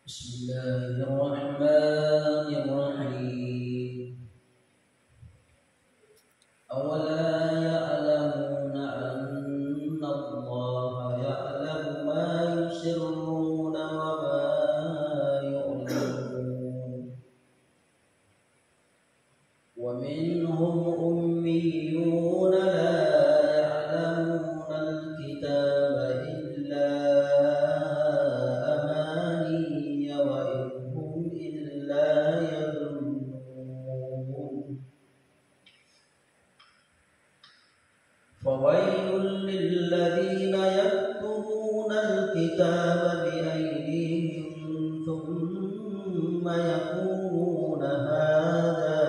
بسم الله الرحمن الرحيم أولا يعلمون أن الله يعلم ما يسرون وما يعلنون ومنهم أميون لا يعلمون الكتاب إلا أماني وإن هم إلا يظنون فويل للذين يكتبون الكتاب بأيديهم ثم يقولون هذا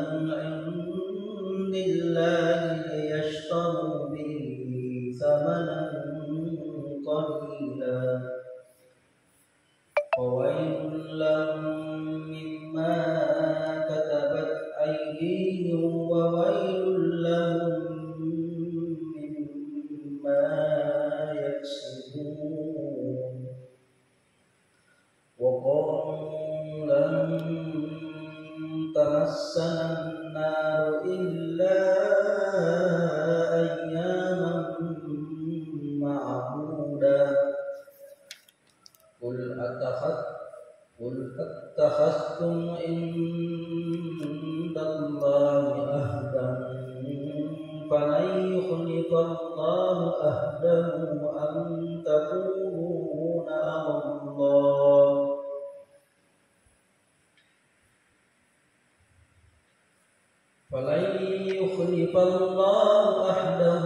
من عند الله ليشتروا به ثمنا قليلا وويل لهم مما كتبت أيديهم وويل لهم مما يكسبون وقالوا لن تمسنا النار إلا أياما معدودة قل اتخذتم عند الله عهدا فلن يخلف الله عهده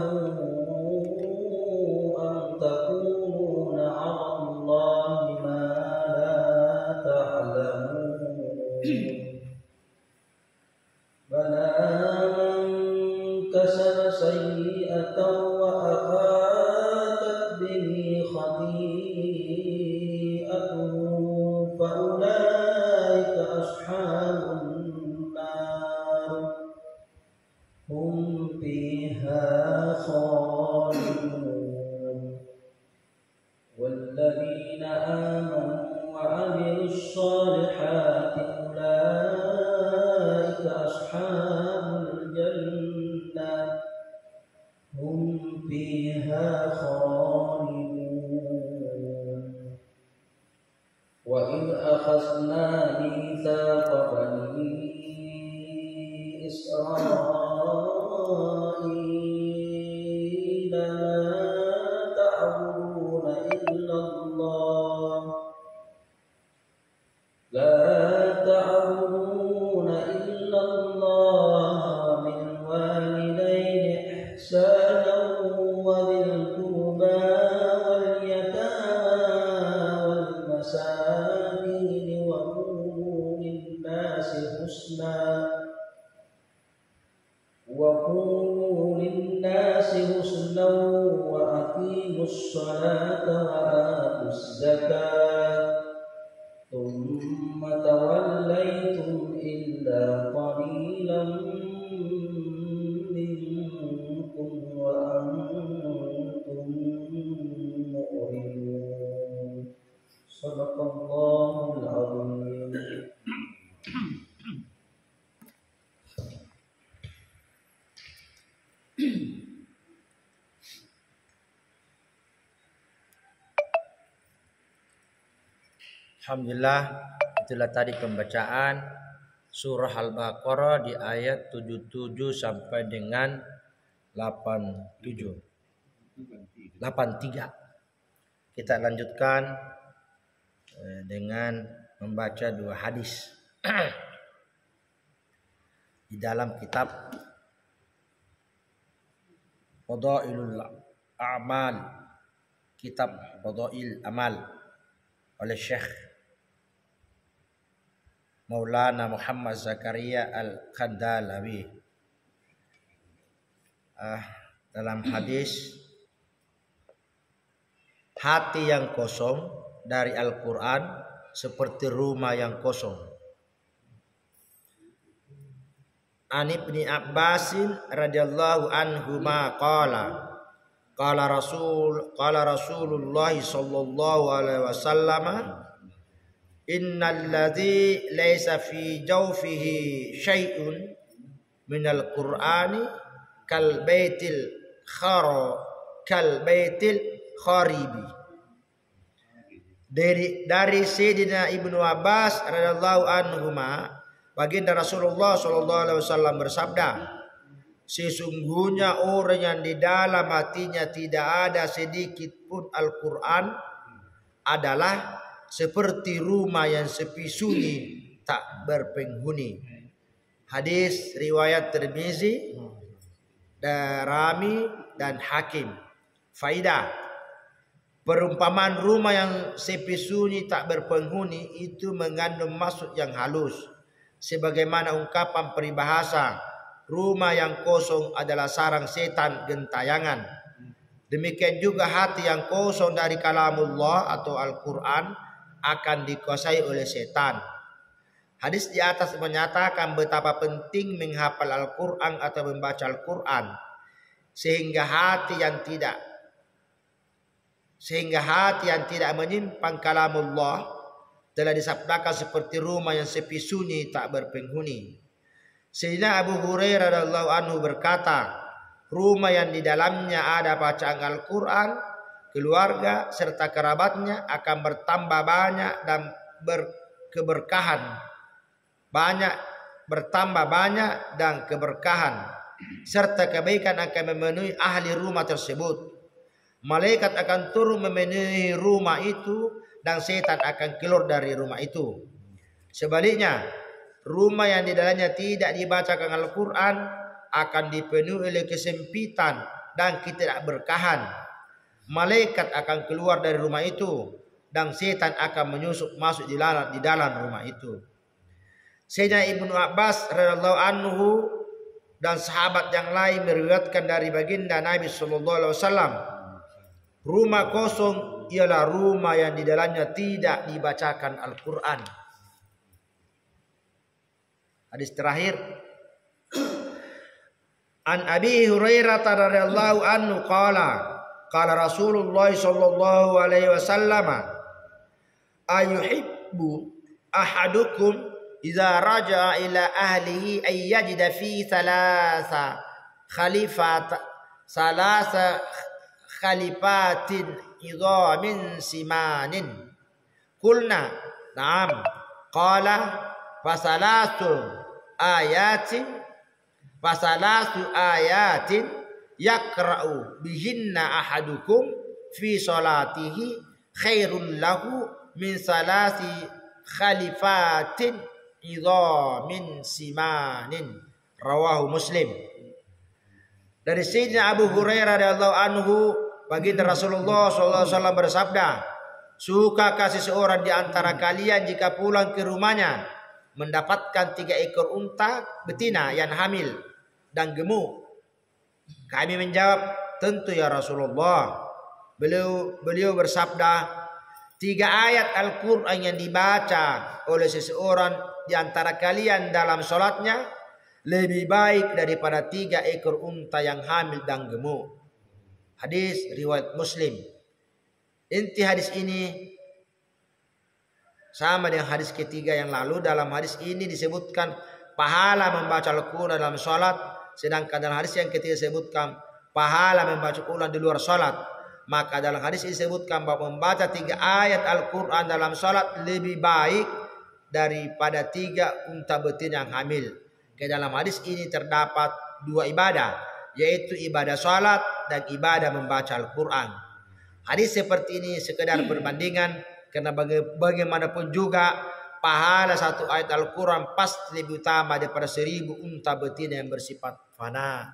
أم تقولون على الله ما لا تعلمون بلى من كسب سيئة وأحاطت به خطيئته فأولئك أصحاب النار هم فيها خالدون والذين آمنوا وعملوا الصالحات أولئك أصحاب الجنة هم فيها خالدون وإذ أخذنا ميثاق بني إسرائيل لا تعبدون إلا الله وبالوالدين إحسانا وذي القربى واليتامى والمساكين وقولوا للناس حسنا وأقيموا الصلاة وآتوا الزكاة ثم توليتم إلا قليلا منكم وأنتم مؤمنون صدق الله العظيم. Alhamdulillah, itulah tadi pembacaan surah Al-Baqarah di ayat 77 sampai dengan 83. Kita lanjutkan dengan membaca dua hadis di dalam kitab Fadailul A'mal, kitab Fadail Amal oleh Syekh Maulana Muhammad Zakaria Al-Khandalawi. Dalam hadis, hati yang kosong dari Al-Quran seperti rumah yang kosong. An Ibni Abbasin radhiyallahu anhuma qala Rasulullah sallallahu alaihi wasallam innal ladzi laisa fi jawfihi syai'un minal qur'ani kal baitil kharibi. Dari Sayyidina Ibnu Abbas radhiyallahu anhuma, baginda Rasulullah sallallahu alaihi wasallam bersabda, sesungguhnya orang yang di dalam hatinya tidak ada sedikit pun Al-Qur'an adalah seperti rumah yang sepi sunyi tak berpenghuni. Hadis riwayat Tirmizi, Darimi dan Hakim. Faidah: perumpamaan rumah yang sepi sunyi tak berpenghuni itu mengandung maksud yang halus, sebagaimana ungkapan peribahasa, rumah yang kosong adalah sarang setan gentayangan. Demikian juga hati yang kosong dari kalamullah atau Al-Quran akan dikuasai oleh setan. Hadis di atas menyatakan betapa penting menghafal Al-Quran atau membaca Al-Quran, sehingga hati yang tidak menyimpang kalamullah telah disabdakan seperti rumah yang sepi sunyi tak berpenghuni. Sayyidina Abu Hurairah radhiyallahu anhu berkata, rumah yang di dalamnya ada bacaan Al-Quran, keluarga serta kerabatnya akan bertambah banyak dan bertambah banyak dan keberkahan, serta kebaikan akan memenuhi ahli rumah tersebut. Malaikat akan turun memenuhi rumah itu dan setan akan keluar dari rumah itu. Sebaliknya, rumah yang di dalamnya tidak dibacakan Al-Quran akan dipenuhi oleh kesempitan dan ketidakberkahan. Malaikat akan keluar dari rumah itu dan setan akan menyusup masuk di dalam rumah itu. Sayyidina Ibnu Abbas radhiyallahu anhu dan sahabat yang lain meriwayatkan dari baginda Nabi sallallahu alaihi wasallam, rumah kosong ialah rumah yang di dalamnya tidak dibacakan Al-Quran. Hadis terakhir, An Abi Hurairah radhiyallahu anhu qala Rasulullah sallallahu alaihi wasallam, ayuhibbu ahadukum idza raja'a ila ahlihi ay yajida fi thalatha khalifatin idhamin simanin. Qulna na'am. Qala fasalatu ayatin yaqra'u bihinna ahadukum fi salatihi khairun lahu min salasi khalifatin idhamin simanin. Rawahu Muslim. Dari Sayyidina Abu Hurairah radhiyallahu anhu, baginda Rasulullah sallallahu alaihi wasallam bersabda, sukakah seseorang di antara kalian jika pulang ke rumahnya mendapatkan 3 ekor unta betina yang hamil dan gemuk? Kami menjawab, tentu ya Rasulullah. Beliau bersabda, 3 ayat Al-Quran yang dibaca oleh seseorang di antara kalian dalam sholatnya lebih baik daripada 3 ekor unta yang hamil dan gemuk. Hadis riwayat Muslim. Inti hadis ini sama dengan hadis ketiga yang lalu. Dalam hadis ini disebutkan pahala membaca Al-Quran dalam sholat, sedangkan dalam hadis yang ketiga disebutkan pahala membaca Al-Quran di luar sholat. Maka dalam hadis ini disebutkan bahwa membaca 3 ayat Al-Quran dalam sholat lebih baik daripada 3 unta betina yang hamil. Ke dalam hadis ini terdapat 2 ibadah, yaitu ibadah sholat dan ibadah membaca Al-Quran. Hadis seperti ini sekedar perbandingan, karena bagaimanapun juga pahala 1 ayat Al-Quran pasti lebih utama daripada 1000 unta betina yang bersifat fana.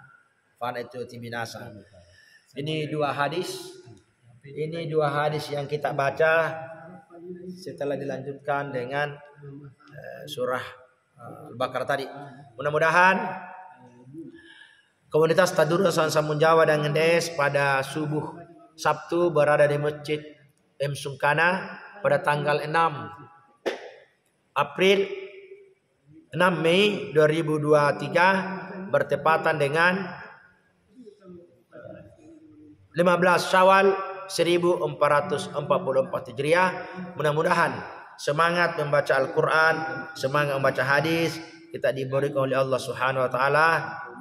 Fana itu binasa. Ini 2 hadis. Ini 2 hadis yang kita baca setelah dilanjutkan dengan surah Al-Baqarah tadi. Mudah-mudahan komunitas Tadurus Samun Jawa dan Ngendes pada subuh Sabtu berada di Masjid M. Sungkana pada tanggal 6 April 6 Mei 2023 bertepatan dengan 15 Syawal 1444 Hijriah. Mudah-mudahan semangat membaca Al-Quran, semangat membaca hadis, kita diberikan oleh Allah Subhanahu wa taala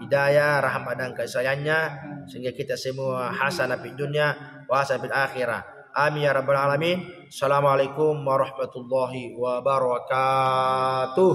hidayah, rahmat dan kasih sayangnya, sehingga kita semua hasanah fid dunya wa hasanah fil akhirah. Amin ya rabbal alamin. Assalamualaikum warahmatullahi wabarakatuh.